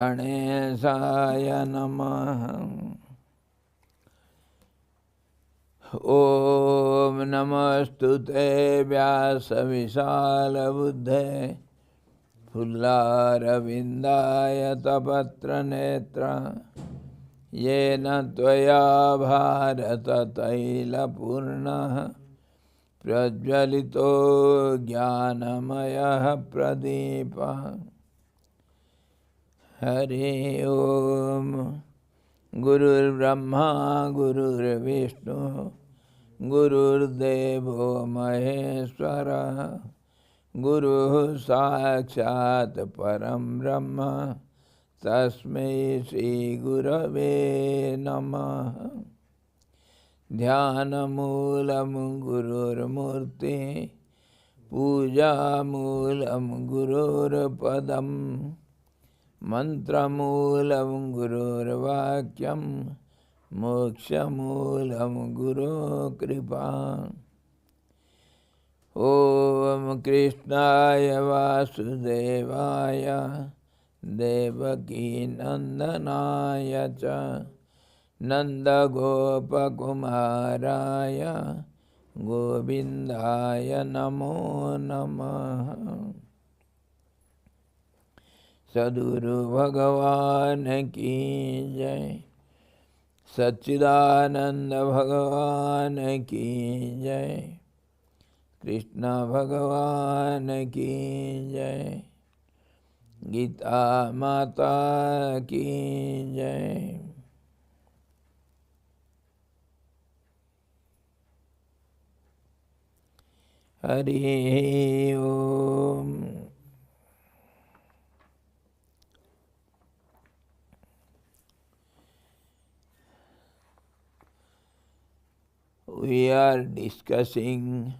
गणेशाय नमः। ॐ नमस्तुते व्यासविशालबुद्धे फुल्लारविन्दाय तपत्रनेत्र येन त्वया भारततैलपूर्णः प्रज्वलितो ज्ञानमयः प्रदीपः। हरि ओम। गुरुर्ब्रह्मा गुरुर्विष्णु गुरुर्देवो महेश्वरः गुरुः साक्षात् परं ब्रह्म तस्मै श्री गुरवे नमः। ध्यानमूलं गुरुर्मूर्ति पूजामूलं गुरुर्पदम् मंत्रमूलं गुरुर्वाक्यं मोक्षमूलं गुरो कृपा। ओम कृष्णाय वासुदेवाय देवकी नंदनाय च नंदगोपकुमाराय गोविंदाय नमो नमः। सद्गुरु भगवान की जय। सच्चिदानंद भगवान की जय। कृष्ण भगवान की जय। गीता माता की जय। हरि ओम। We are discussing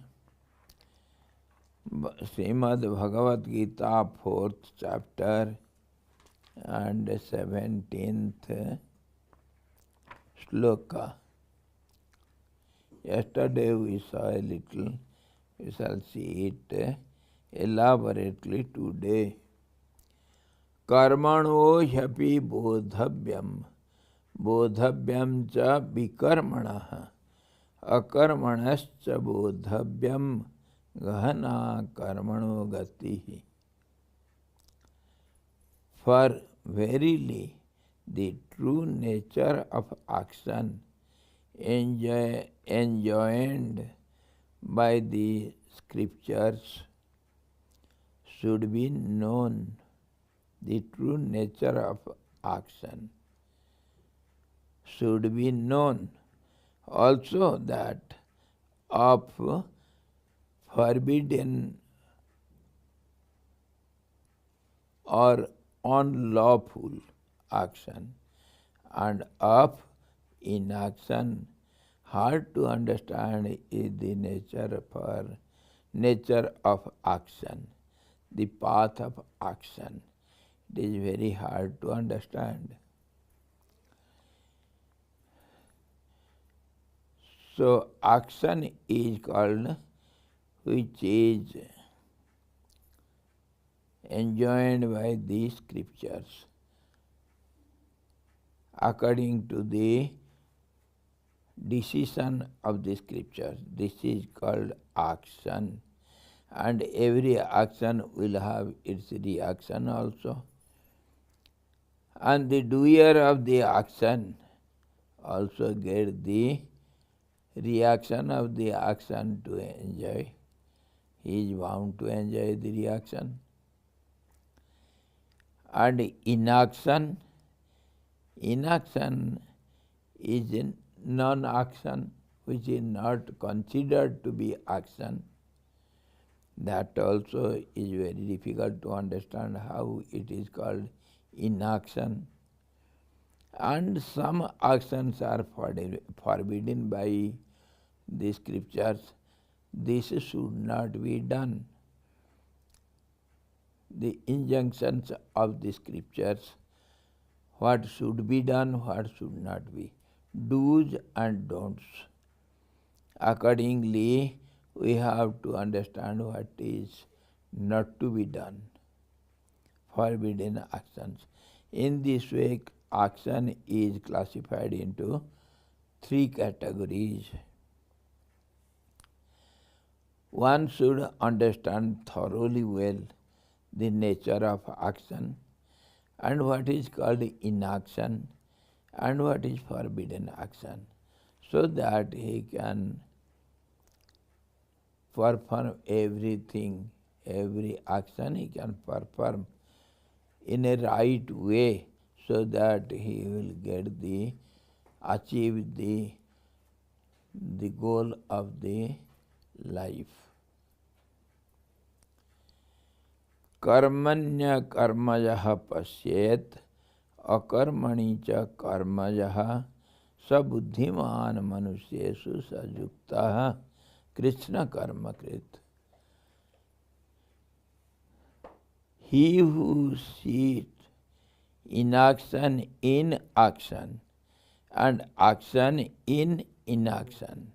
Srimad Bhagavad Gita 4th chapter and 17th shloka. Yesterday we saw a little, we shall see it elaborately today. Karmano hyapi bodhavyam bodhavyam cha vikarmanah अकर्मणश्च बोधव्यम गहना कर्मणो गति। For verily the true nature of action enjoined by the scriptures should be known. The true nature of action should be known. Also that of forbidden or unlawful action and of inaction. Hard to understand is the nature of action, the path of action. It is very hard to understand. So action is called which is enjoined by the scriptures according to the decision of the scriptures. This is called action, and every action will have its reaction also, and the doer of the action also get the reaction of the action to enjoy. He is bound to enjoy the reaction. And inaction is non-action, which is not considered to be action. That also is very difficult to understand how it is called inaction. And some actions are forbidden by the scriptures. This should not be done. The injunctions of the scriptures, what should be done, what should not be, do's and don'ts. Accordingly, we have to understand what is not to be done, forbidden actions. In this way, action is classified into three categories. One should understand thoroughly well the nature of action and what is called inaction and what is forbidden action, so that he can perform everything, every action he can perform in a right way, so that he will achieve the goal of the life. Karmanya karmajah pasyet akarmani cha karmajah sabuddhiman manusyesu sajuktah krishna karmakrit. He who sees inaction in action and action in inaction,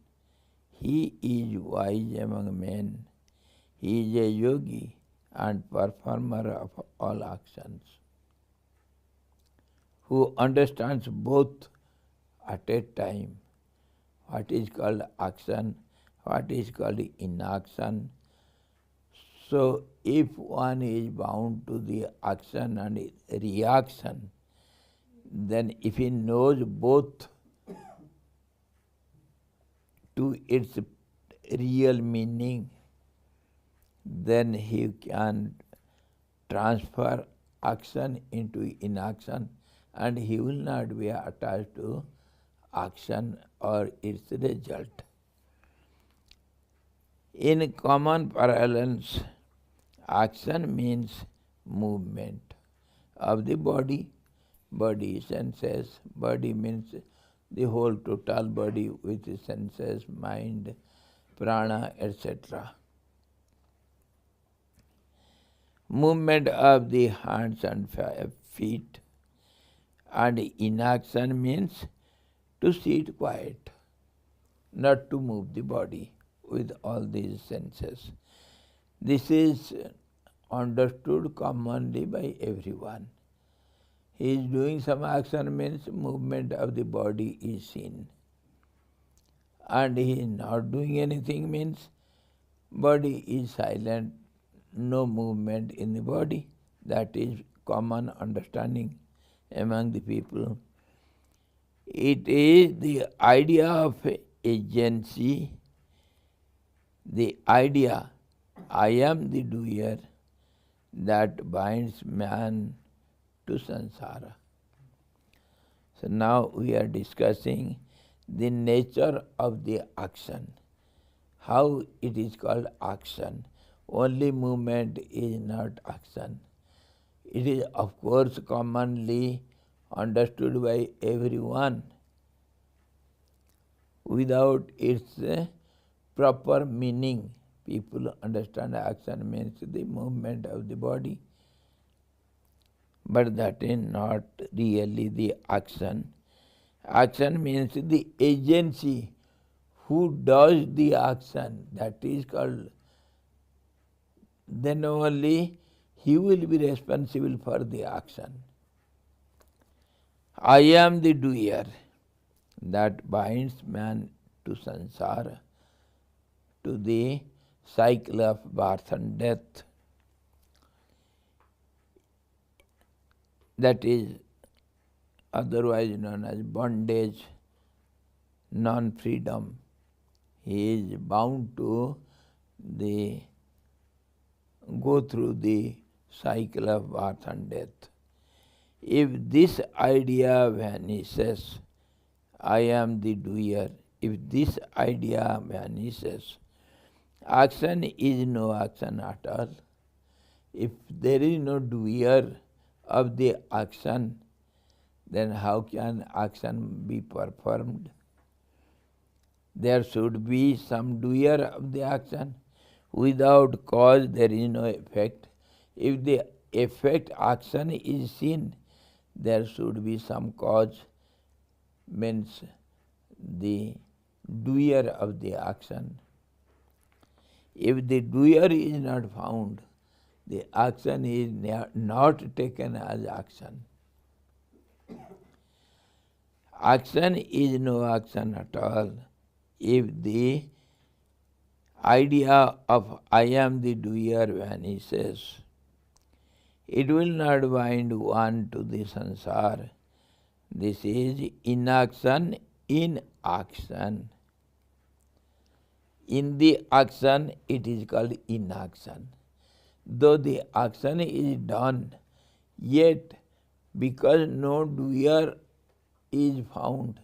he is wise among men. He is a yogi and performer of all actions, who understands both at a time, what is called action, what is called inaction. So if one is bound to the action and reaction, then if he knows both to its real meaning, then he can transfer action into inaction, and he will not be attached to action or its result. In common parlance, action means movement of the body, body senses. Body means the whole total body with senses, mind, prana, etc. Movement of the hands and feet, and inaction means to sit quiet, not to move the body with all these senses. This is understood commonly by everyone. He is doing some action means movement of the body is seen. And he is not doing anything means body is silent, no movement in the body. That is common understanding among the people. It is the idea of agency, the idea I am the doer, that binds man to samsara. So now we are discussing the nature of the action, how it is called action. Only movement is not action. It is of course commonly understood by everyone without its proper meaning. People understand action means the movement of the body, but that is not really the action. Action means the agency who does the action, that is called, then only he will be responsible for the action. I am the doer, that binds man to samsara, to the cycle of birth and death. That is otherwise known as bondage, non-freedom. He is bound to go through the cycle of birth and death. If this idea vanishes, I am the doer, if this idea vanishes, action is no action at all. If there is no doer of the action, then how can action be performed? There should be some doer of the action. Without cause there is no effect. If the effect action is seen, there should be some cause, means the doer of the action. If the doer is not found, the action is not taken as action. Action is no action at all. If the idea of I am the doer vanishes, it will not bind one to the sansar. This is inaction in action. In the action, it is called inaction. Though the action is done, yet because no doer is found,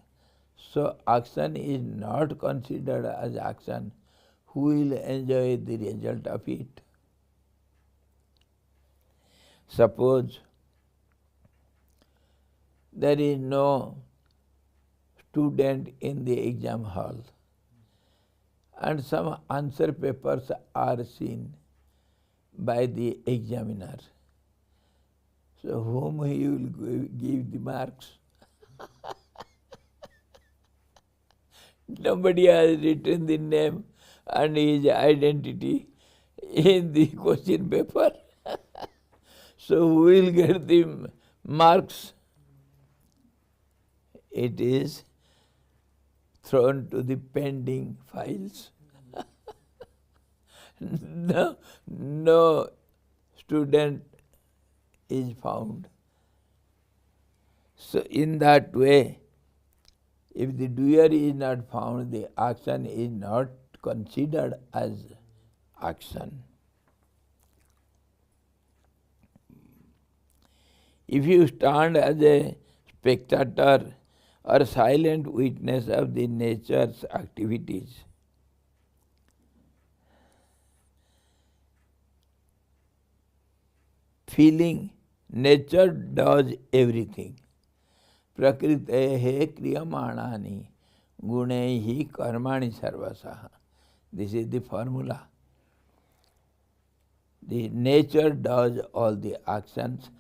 so action is not considered as action. Who will enjoy the result of it? Suppose there is no student in the exam hall and some answer papers are seen by the examiner. So whom he will give the marks? Nobody has written the name and his identity in the question paper. So who will get the marks? It is thrown to the pending files. No student is found. So in that way, if the doer is not found, the action is not considered as action. If you stand as a spectator or silent witness of the nature's activities, feeling nature does everything. Prakritehe kriyamanani gunehi karmani sarvasaha. This is the formula. The nature does all the actions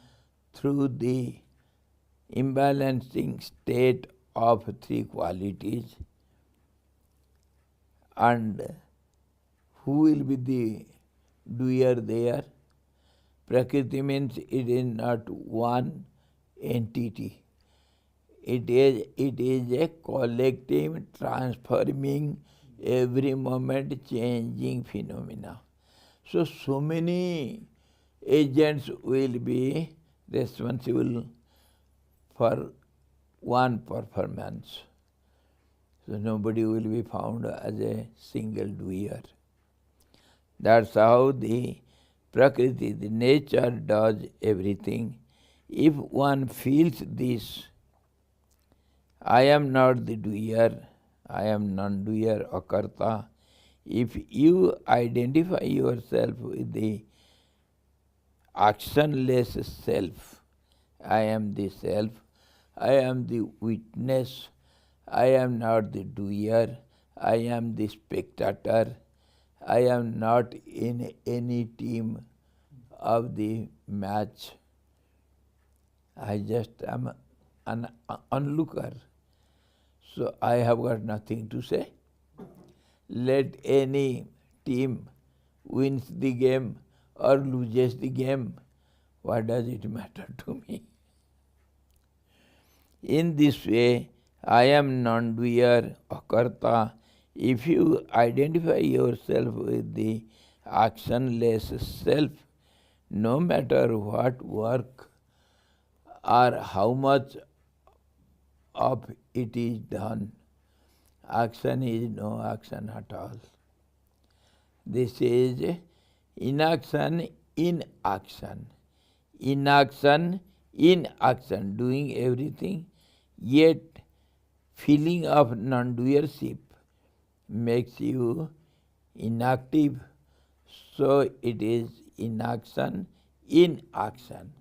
through the imbalancing state of three qualities. And who will be the doer there? Prakriti means it is not one entity. It is a collective, transforming, every moment changing phenomena. So many agents will be responsible for one performance. So nobody will be found as a single doer. That's how the Prakriti, the nature, does everything. If one feels this, I am not the doer, I am non-doer or karta. If you identify yourself with the actionless self, I am the self, I am the witness, I am not the doer, I am the spectator, I am not in any team of the match. I just am an onlooker. So I have got nothing to say. Let any team wins the game or loses the game. What does it matter to me? In this way, I am non-doer or karta. If you identify yourself with the actionless self, no matter what work or how much of it is done, action is no action at all. This is inaction in action. Inaction in action, doing everything, yet feeling of non-doership makes you inactive. So it is inaction in action.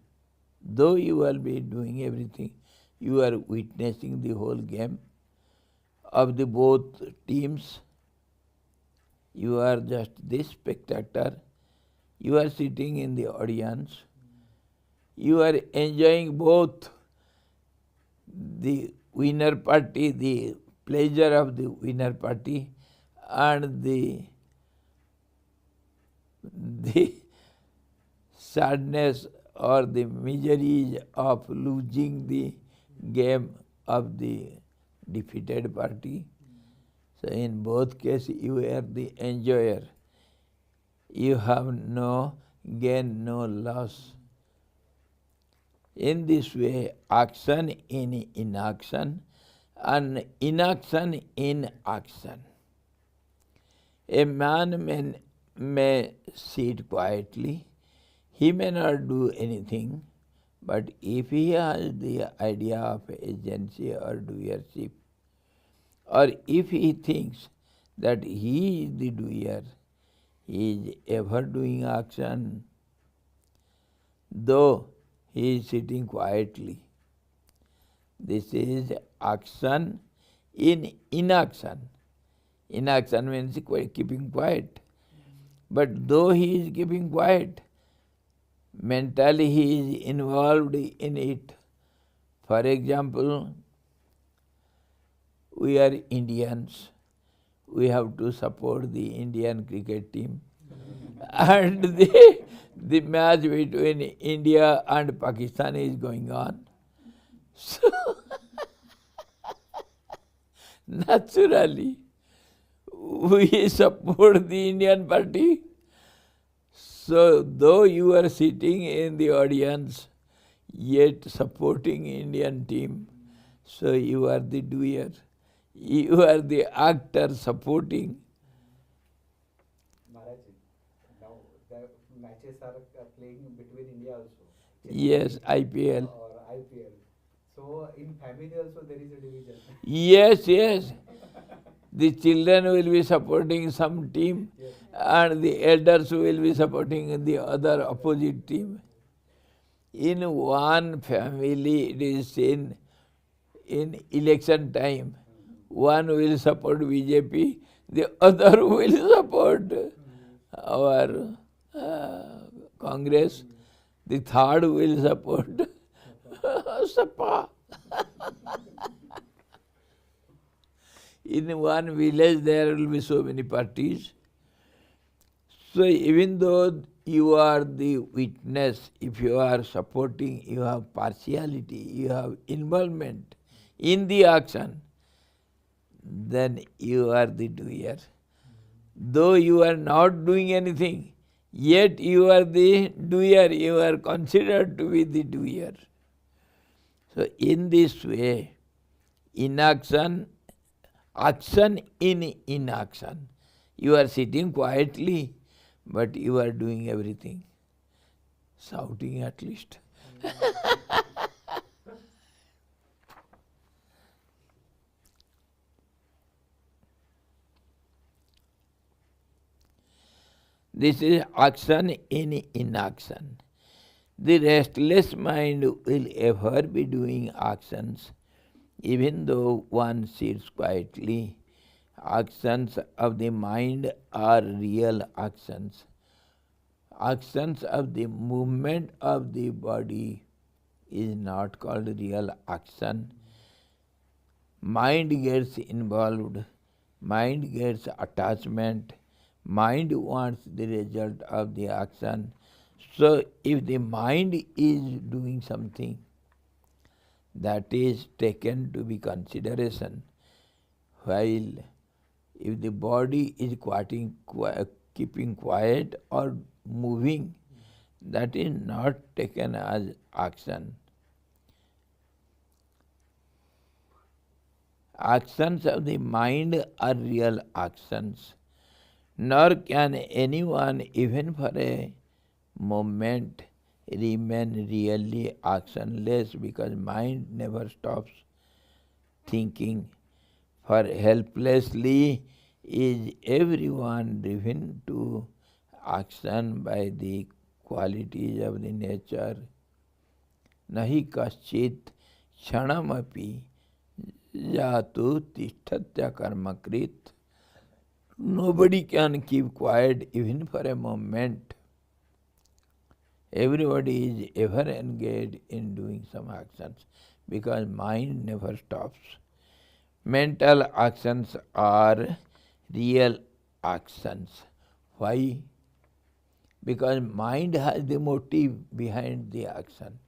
Though you will be doing everything, you are witnessing the whole game of the both teams. You are just the spectator. You are sitting in the audience. You are enjoying both the winner party, the pleasure of the winner party, and the sadness or the miseries of losing the game of the defeated party. So in both cases you are the enjoyer. You have no gain, no loss. In this way, action in inaction and inaction in action. A man may sit quietly, he may not do anything, but if he has the idea of agency or doership, or if he thinks that he is the doer, he is ever doing action, though he is sitting quietly. This is action in inaction. Inaction means keeping quiet. But though he is keeping quiet, mentally he is involved in it. For example, we are Indians. We have to support the Indian cricket team. And the match between India and Pakistan is going on. So, naturally, we support the Indian party. So, though you are sitting in the audience, yet supporting Indian team, so you are the doer. You are the actor supporting. Maharaj, now the matches are playing between India also. Yes, IPL. Or IPL. So in family also there is a division. Yes, yes. The children will be supporting some team, Yes. and the elders will be supporting the other opposite team. In one family, it is seen in election time, one will support BJP, the other will support our Congress, the third will support Sapa. In one village there will be so many parties. So even though you are the witness, if you are supporting, you have partiality, you have involvement in the action, then you are the doer. Though you are not doing anything, yet you are the doer, you are considered to be the doer. So in this way, inaction, action in inaction. You are sitting quietly, but you are doing everything. Shouting at least. This is action in inaction. The restless mind will ever be doing actions, even though one sits quietly. Actions of the mind are real actions. Actions of the movement of the body is not called real action. Mind gets involved, mind gets attachment, mind wants the result of the action. So if the mind is doing something, that is taken to be consideration, while if the body is keeping quiet or moving, that is not taken as action. Actions of the mind are real actions, nor can anyone, even for a moment, remain really actionless, because mind never stops thinking. For helplessly is everyone driven to action by the qualities of the nature. Nahi kaschit kshanamapi jatu tishtatya karmakrit. Nobody can keep quiet even for a moment. Everybody is ever engaged in doing some actions, because mind never stops. Mental actions are real actions. Why? Because mind has the motive behind the action.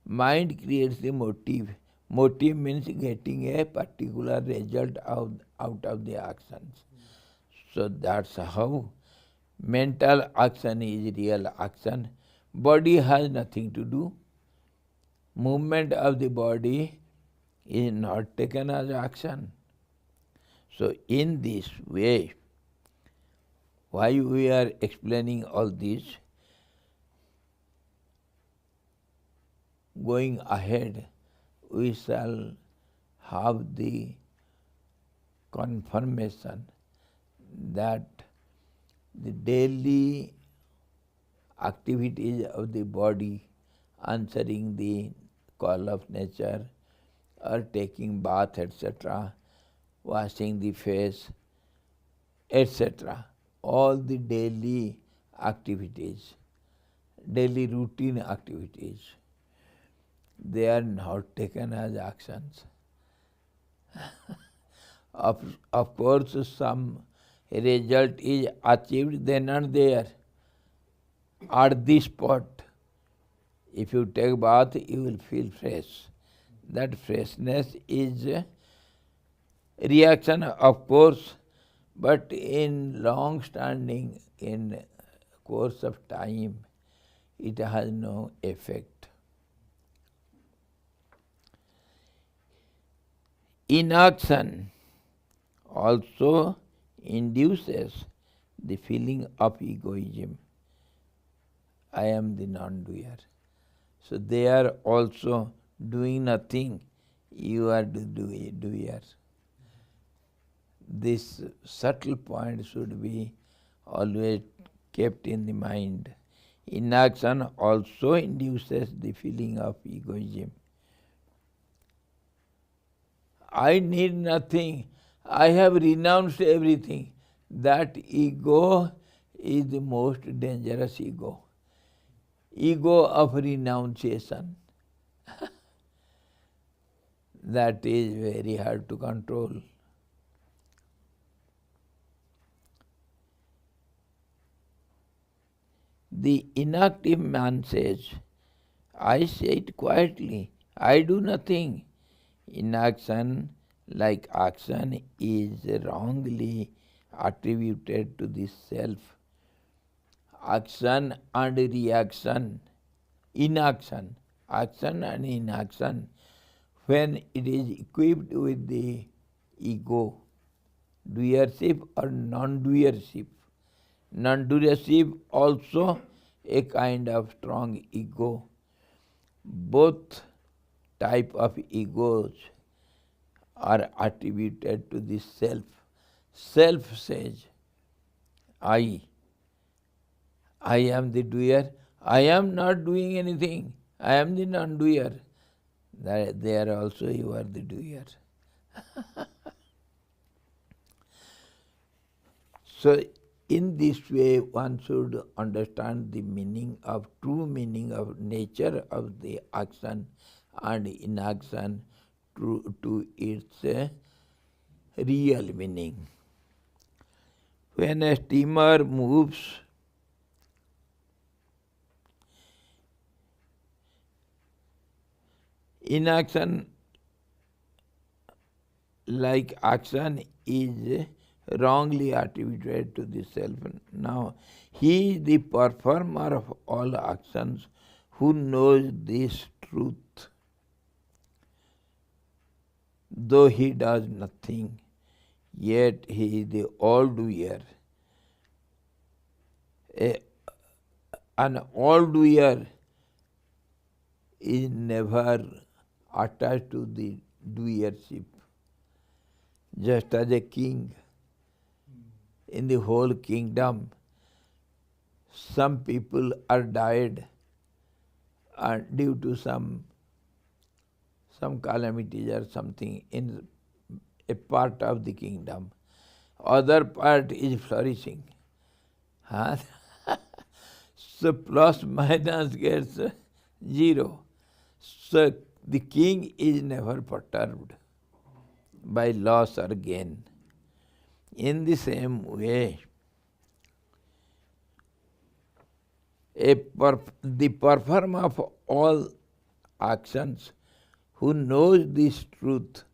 Mind creates the motive. Motive means getting a particular result out of the actions. So that's how mental action is real action. Body has nothing to do. Movement of the body is not taken as action. So in this way, why we are explaining all this, going ahead, we shall have the confirmation that the daily activities of the body, answering the call of nature, or taking bath, etc., washing the face, etc., all the daily activities, daily routine activities, they are not taken as actions. Of course, some result is achieved, then and there, at the spot. If you take bath, you will feel fresh. That freshness is a reaction, of course, but in long standing, in course of time, it has no effect. Inaction also induces the feeling of egoism. I am the non-doer. So they are also doing nothing, you are the doer. This subtle point should be always kept in the mind. Inaction also induces the feeling of egoism. I need nothing, I have renounced everything. That ego is the most dangerous ego. Ego of renunciation. That is very hard to control. The inactive man says, I sit quietly, I do nothing. Inaction, like action, is wrongly attributed to the self. Action and reaction, inaction, action and inaction, when it is equipped with the ego, doership or non-doership. Non-doership also a kind of strong ego. Both type of egos are attributed to the self. Self says, I am the doer, I am not doing anything, I am the non-doer. There also you are the doer. So in this way one should understand the meaning of, true meaning of nature of the action and inaction to its real meaning. When a steamer moves, inaction like action is wrongly attributed to the self. Now, he is the performer of all actions who knows this truth. Though he does nothing, yet he is the all-doer. An all-doer is never attached to the doership. Just as a king, in the whole kingdom, some people are died due to some calamities or something in a part of the kingdom. Other part is flourishing. Huh? So plus minus gets zero. So the king is never perturbed by loss or gain. In the same way, the performer of all actions who knows this truth,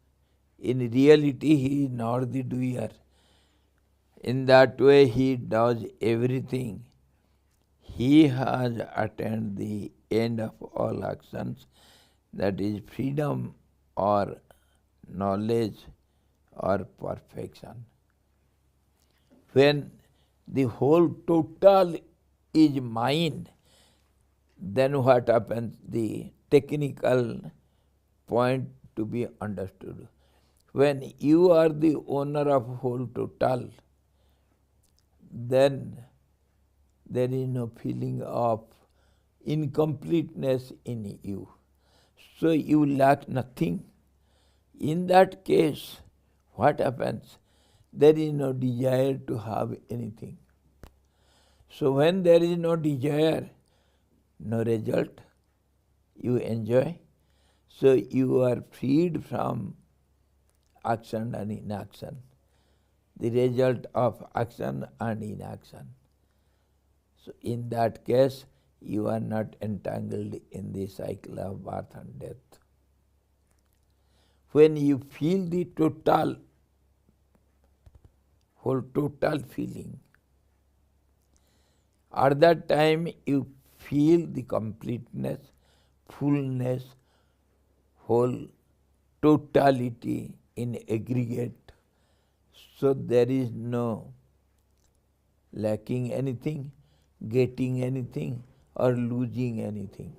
in reality he is not the doer. In that way he does everything. He has attained the end of all actions, that is freedom or knowledge or perfection. When the whole total is mine, then what happens? The technical point to be understood. When you are the owner of whole total, then there is no feeling of incompleteness in you. So you lack nothing. In that case, what happens? There is no desire to have anything. So when there is no desire, no result, you enjoy. So you are freed from action and inaction, the result of action and inaction. So in that case, you are not entangled in the cycle of birth and death. When you feel the total, whole total feeling, at that time you feel the completeness, fullness, whole totality in aggregate. So there is no lacking anything, getting anything, or losing anything.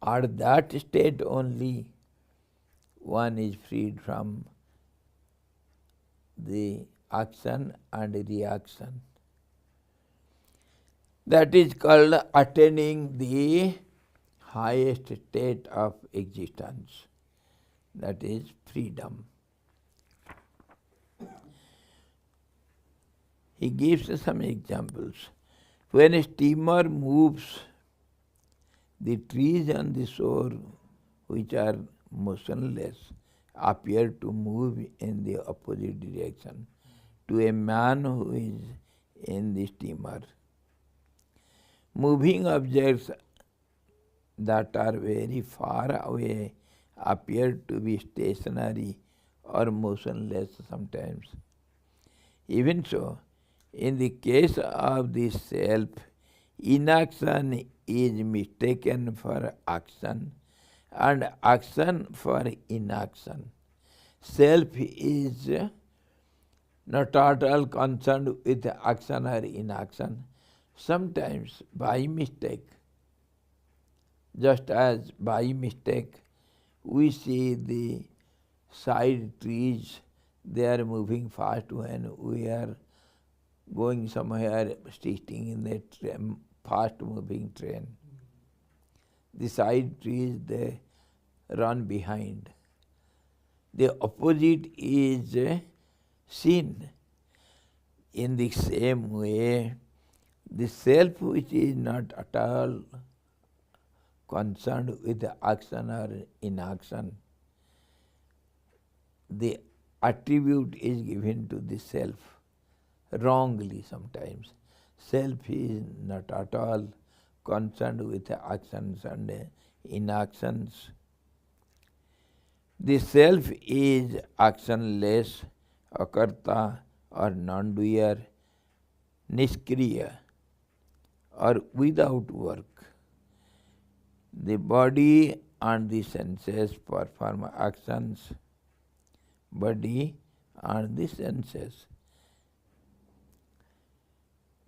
At that state only one is freed from the action and reaction. That is called attaining the highest state of existence, that is freedom. He gives some examples. When a steamer moves, the trees on the shore, which are motionless, appear to move in the opposite direction to a man who is in the steamer. Moving objects that are very far away appear to be stationary or motionless sometimes. Even so, in the case of the self, inaction is mistaken for action and action for inaction. Self is not at all concerned with action or inaction. Sometimes by mistake, just as by mistake we see the side trees, they are moving fast when we are going somewhere, sitting in a fast moving train. The side trees, they run behind. The opposite is seen. In the same way, the self which is not at all concerned with action or inaction, the attribute is given to the self wrongly sometimes. Self is not at all concerned with actions and inactions. The self is actionless, akarta or non-doer, niskriya or without work. The body and the senses perform actions. Body and the senses.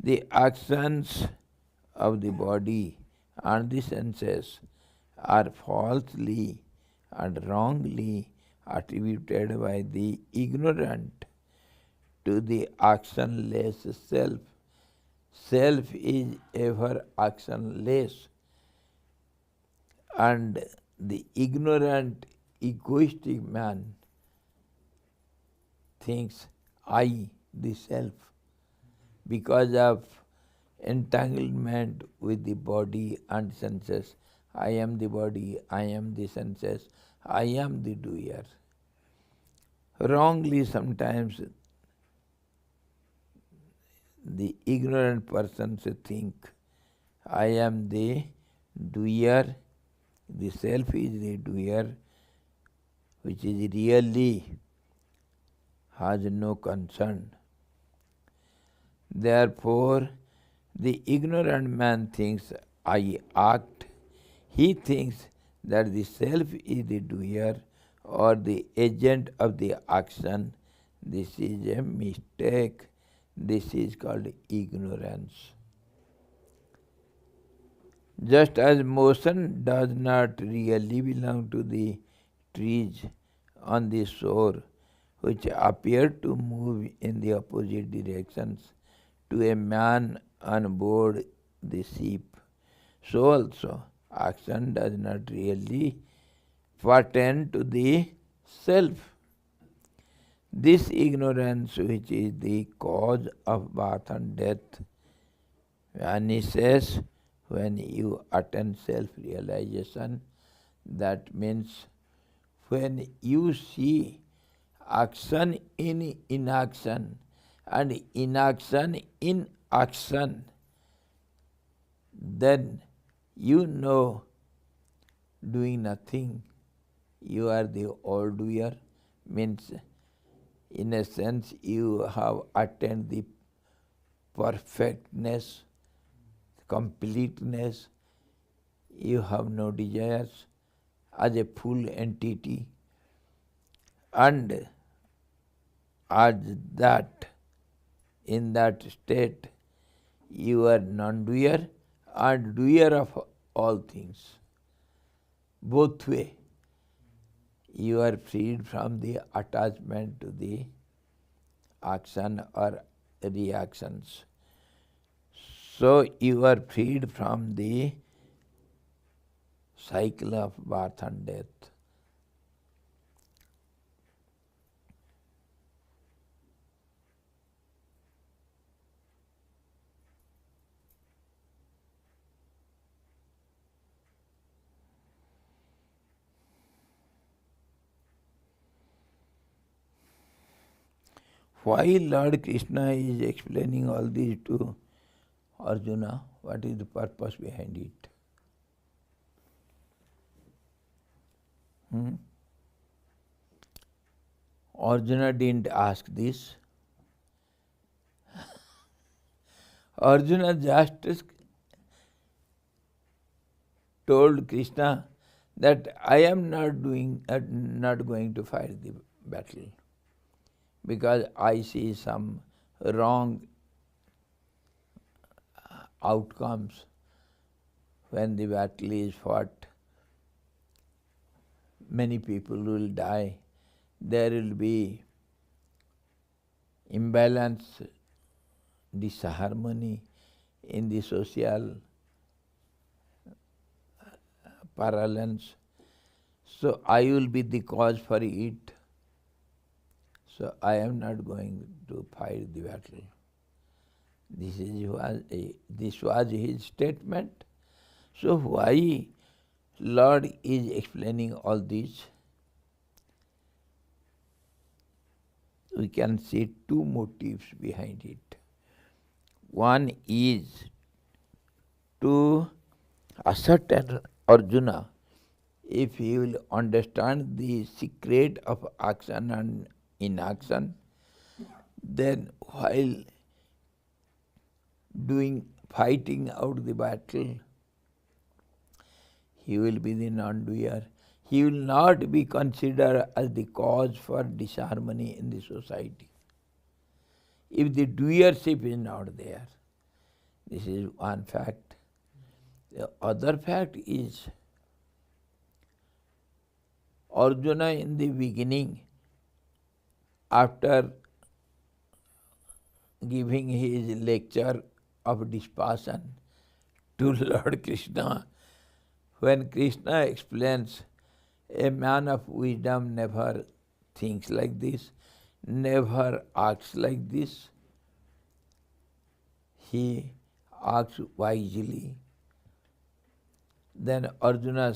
The actions of the body and the senses are falsely and wrongly attributed by the ignorant to the actionless self. Self is ever actionless, and the ignorant, egoistic man thinks, I, the self, because of entanglement with the body and senses. I am the body, I am the senses, I am the doer. Wrongly sometimes the ignorant persons think, I am the doer The self is the doer, which is really has no concern. Therefore, the ignorant man thinks, I act. He thinks that the self is the doer or the agent of the action. This is a mistake. This is called ignorance. Just as motion does not really belong to the trees on the shore, which appear to move in the opposite directions to a man on board the ship, so also action does not really pertain to the self. This ignorance, which is the cause of birth and death, vanishes when you attain self-realization. That means when you see action in inaction and inaction in action, then you know doing nothing. You are the all doer, means in a sense you have attained the perfectness, completeness. You have no desires as a full entity, and as that, in that state, you are non-doer and doer of all things. Both way, you are freed from the attachment to the action or reactions. So you are freed from the cycle of birth and death. Why Lord Krishna is explaining all this to Arjuna? What is the purpose behind it? Arjuna didn't ask this. Arjuna just told Krishna that I am not going to fight the battle because I see some wrong outcomes when the battle is fought. Many people will die. There will be imbalance, disharmony in the social parlance. So I will be the cause for it. So I am not going to fight the battle. This was his statement. So why Lord is explaining all this? We can see two motives behind it. One is to ascertain Arjuna, if he will understand the secret of action and inaction, then while fighting out the battle, he will be the non-doer. He will not be considered as the cause for disharmony in the society. If the doership is not there, this is one fact. The other fact is, Arjuna in the beginning, after giving his lecture of dispassion to Lord Krishna, when Krishna explains, a man of wisdom never thinks like this, never acts like this, he acts wisely. Then Arjuna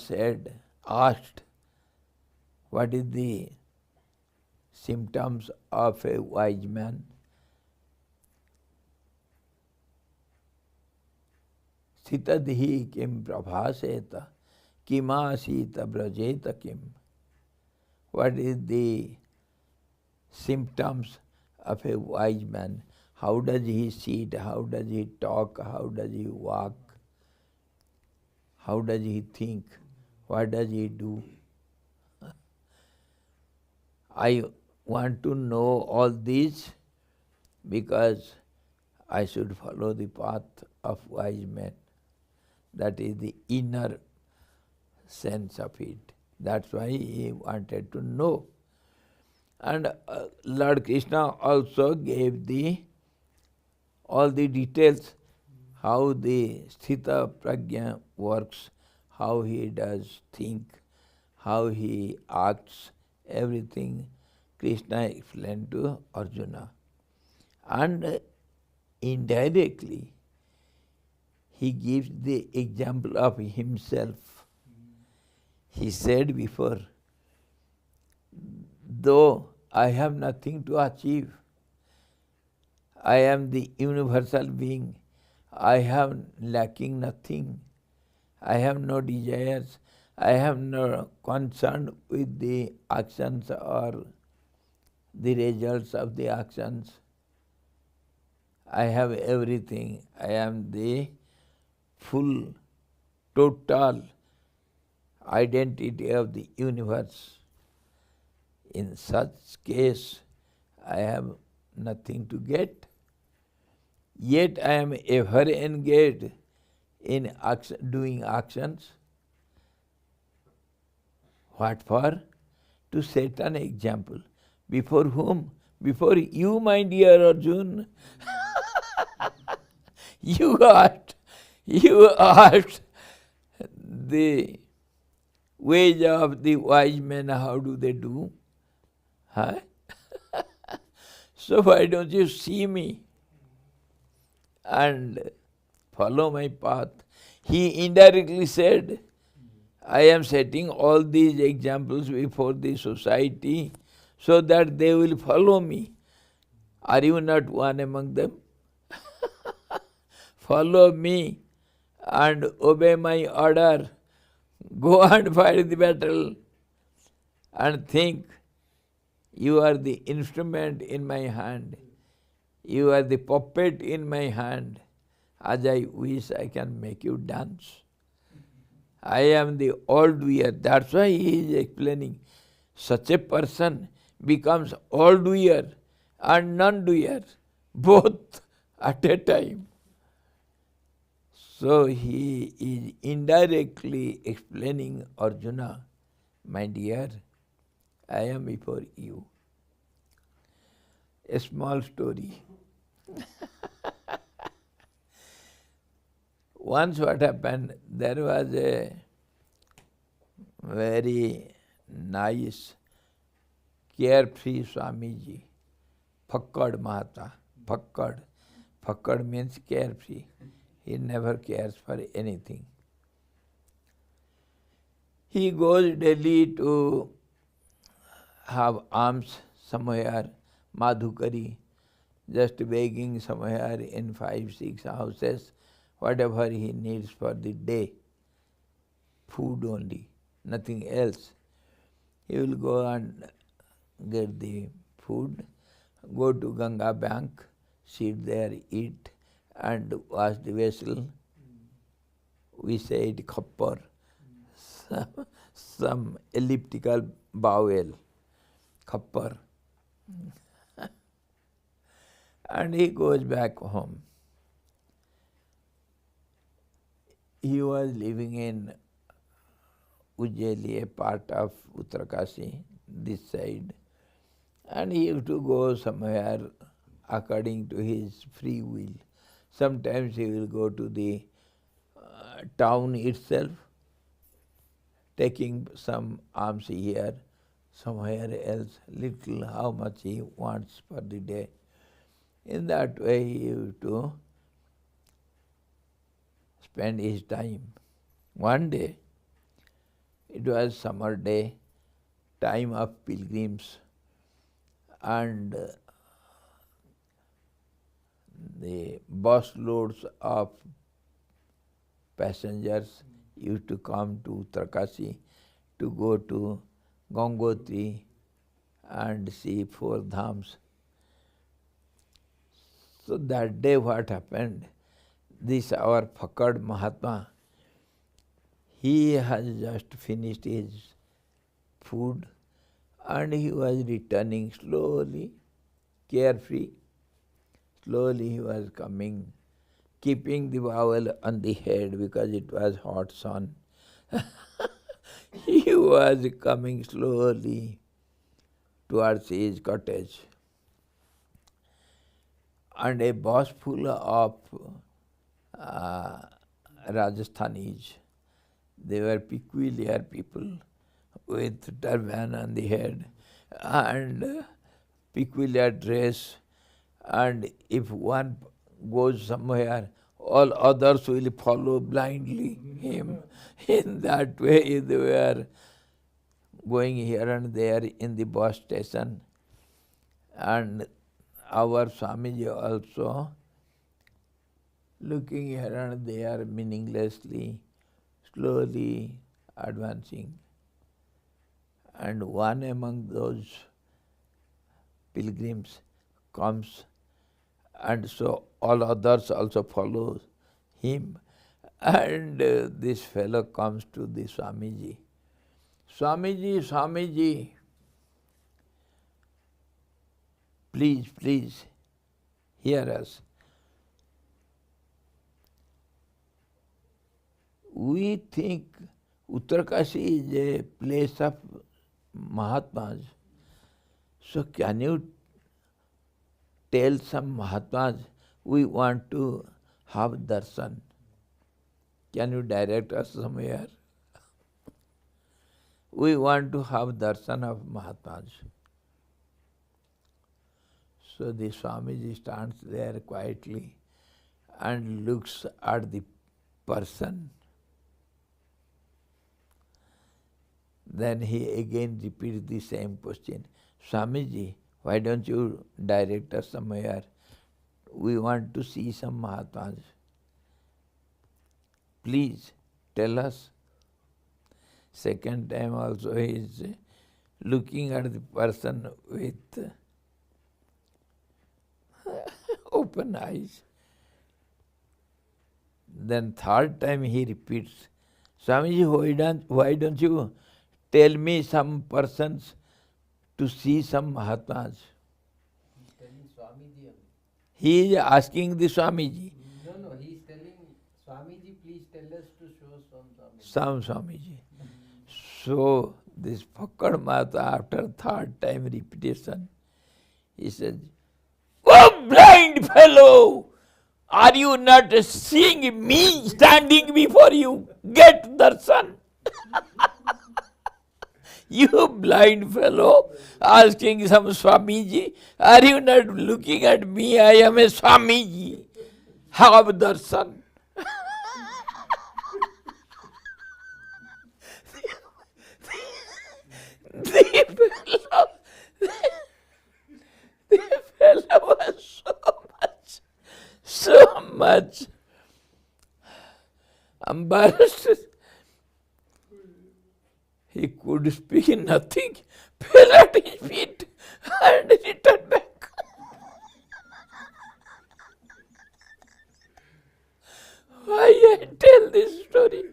asked, what is the symptoms of a wise man? Sitadhi kim prabhaseta Kimasita brajeta kim. What is the symptoms of a wise man? How does he sit? How does he talk? How does he walk? How does he think? What does he do? I want to know all these because I should follow the path of wise men. That is the inner sense of it. That's why he wanted to know. And Lord Krishna also gave all the details, how the Sthita Prajna works, how he does think, how he acts, everything Krishna explained to Arjuna. And indirectly, he gives the example of himself. He said before, though I have nothing to achieve, I am the universal being, I have lacking nothing, I have no desires, I have no concern with the actions or the results of the actions. I have everything. I am the full, total identity of the universe. In such case, I have nothing to get. Yet I am ever engaged in doing actions. What for? To set an example. Before whom? Before you, my dear Arjun. You asked the ways of the wise men, how do they do? Huh? So why don't you see me and follow my path? He indirectly said, I am setting all these examples before the society so that they will follow me. Are you not one among them? Follow me and obey my order. Go and fight the battle and think you are the instrument in my hand. You are the puppet in my hand. As I wish I can make you dance. I am the all-doer. That's why he is explaining. Such a person becomes all-doer and non-doer, both at a time. So he is indirectly explaining, Arjuna, my dear, I am before you. A small story. Once what happened, there was a very nice, carefree Swamiji, Pakkad Mahata. Pakkad means carefree. He never cares for anything. He goes daily to have alms somewhere, Madhukari, just begging somewhere in 5-6 houses, whatever he needs for the day. Food only, nothing else. He will go and get the food, go to Ganga bank, sit there, eat, and wash the vessel. We say it khappar, some elliptical bowel, khappar. And he goes back home. He was living in Ujjaili, a part of Uttarakanchi, this side. And he used to go somewhere according to his free will. Sometimes he will go to the town itself, taking some alms here, somewhere else, little, how much he wants for the day. In that way he used to spend his time. One day, it was summer day, time of pilgrims, and the bus loads of passengers used to come to Uttarakanchi to go to Gangotri and see four dhams. So that day what happened, this our Fakad Mahatma, he has just finished his food and he was returning slowly, carefree. Slowly he was coming, keeping the bowel on the head because it was hot sun. He was coming slowly towards his cottage. And a bus full of Rajasthanis, they were peculiar people with turban on the head and peculiar dress, and if one goes somewhere, all others will follow blindly him. In that way they were going here and there in the bus station. And our Swamiji also looking here and there meaninglessly, slowly advancing. And one among those pilgrims comes, and so all others also follow him. And this fellow comes to the Swamiji. Swamiji, Swamiji, please, please, hear us. We think Uttarakanchi is a place of Mahatmas. So can you tell some Mahatmas, we want to have darshan? Can you direct us somewhere? We want to have darshan of Mahatmas. So the Swamiji stands there quietly and looks at the person. Then he again repeats the same question. Swamiji, why don't you direct us somewhere? We want to see some Mahatmas. Please tell us. Second time also he is looking at the person with open eyes. Then third time he repeats, Swamiji, why don't you tell me some persons to see some Mahatmas? He's telling Swamiji only. He is asking the Swamiji. No, he is telling Swamiji, please tell us to show some Swamiji. Some Swamiji. So this Fakad Mata, after third time repetition, he says, "Oh blind fellow! Are you not seeing me standing before you? Get darshan." You blind fellow, asking some Swamiji, are you not looking at me? I am a Swamiji. Have darshan. The fellow was so much embarrassed. He could speak nothing, fell at his feet and returned back. Why I tell this story?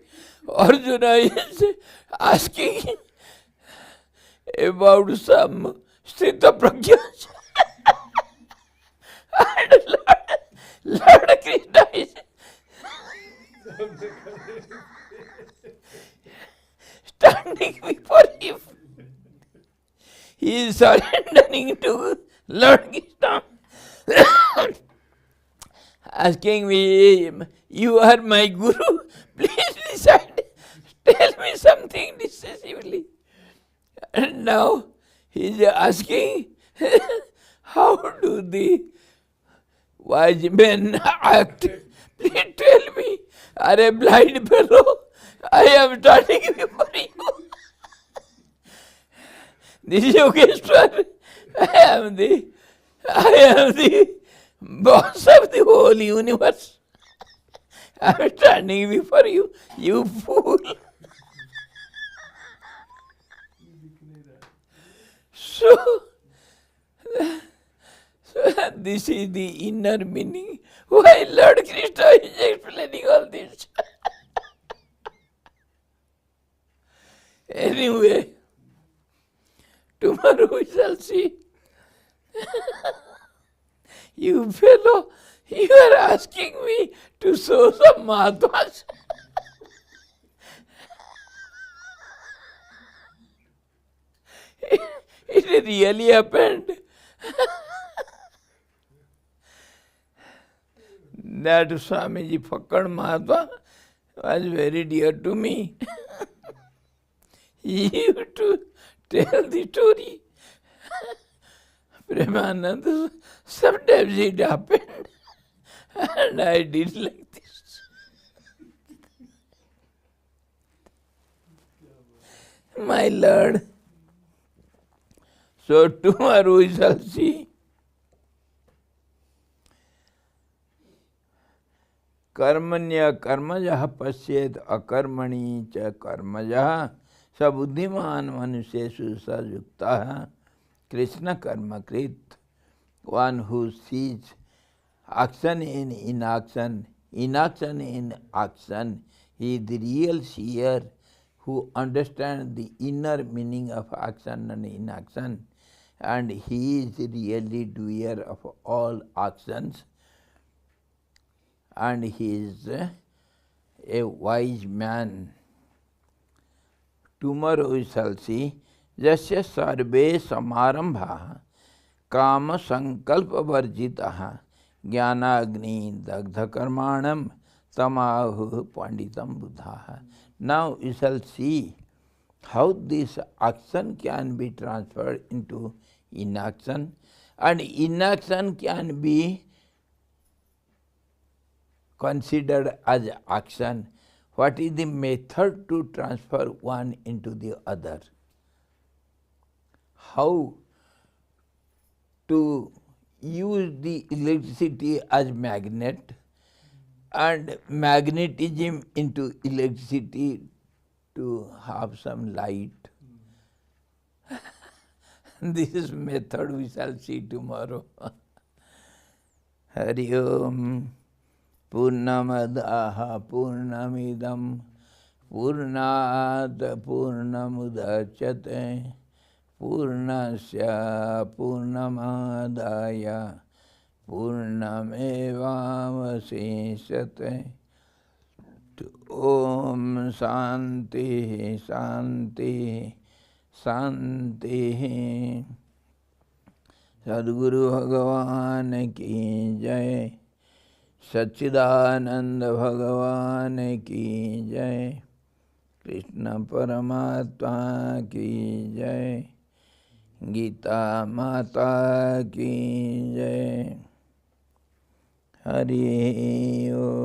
Arjuna is asking about some Sthita Prajna. And Lord Krishna is standing before him. He is surrendering to Lord Krishna, asking me, you are my Guru, please decide, tell me something decisively. And now he is asking, how do the wise men act? Please tell me, are a blind fellow? I am standing before you. This Yogeshwar, I am the boss of the whole universe. I'm standing before you, you fool. So, this is the inner meaning. Why Lord Krishna is explaining all this? Anyway, tomorrow we shall see. You fellow, you are asking me to show some Mahatmas. It really happened. That Swamiji Fakkad Mahatma was very dear to me. He used to tell the story. Premanand, sometimes it happened, and I did like this. My Lord. So tomorrow we shall see. कर्मण्य कर्मजः पश्येत अकर्मणि च कर्मजः स बुद्धिमान मनुष्येषु स युक्तः Krishna कर्मकृत. One who sees action in inaction, inaction in action, he is the real seer who understands the inner meaning of action and inaction, and he is really doer of all actions, and he is a wise man. Tomorrow we shall see Jasya sarve samarambha kama sankalpa varjitaha jnana agni dagdha karmanam tamahu panditam buddhaha. Now we shall see how this action can be transferred into inaction, and inaction can be considered as action. What is the method to transfer one into the other? How to use the electricity as magnet and magnetism into electricity to have some light. This method we shall see tomorrow. Hari Om. Purnamadaha Purnamidam Purnat Purnamudachyate Purnasya Purnamadaya Purnamevavaseshyate. Om Shanti Shanti Shanti. Sadguru Bhagavan ki jai. सच्चिदानंद भगवान की जय. कृष्ण परमात्मा की जय. गीता माता की जय. हरि ओम.